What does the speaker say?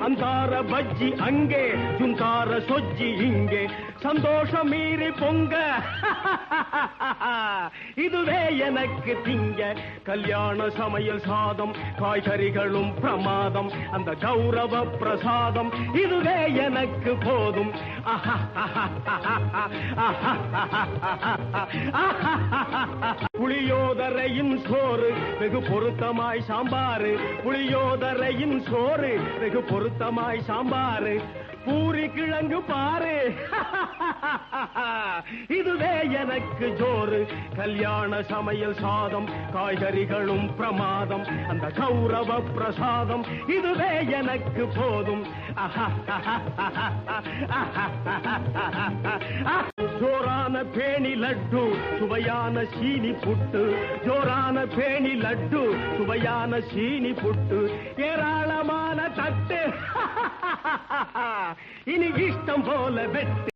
அந்தார பஜ்ஜி அங்கே சுந்தார சொஜ்ஜி இங்கே சந்தோஷம் மீறி பொங்க இதுவே எனக்கு திங்க கல்யாண சமையல் சாதம் காய்கறிகளும் பிரமாதம் அந்த கௌரவ பிரசாதம் இதுவே எனக்கு போதும் புளியோதரையின் சோறு வெகு பொருத்தமாய் சாம்பாரு புளியோதரையின் சோறு வெகு பொருத்தமாய் சாம்பாரு பூரி கிழங்கு பாரு இதுவே எனக்கு ஜோறு கல்யாண சமையல் சாதம் காய்கறிகளும் பிரமாதம் அந்த கௌரவ பிரசாதம் இதுவே எனக்கு போதும் ஜோரான பேணி லட்டு சுவையான சீனி புட்டு ஜோரான பேணி லட்டு சுவையான சீனி புட்டு ஏராளமான தட்டு இனி இஷ்டம் போல வெட்டு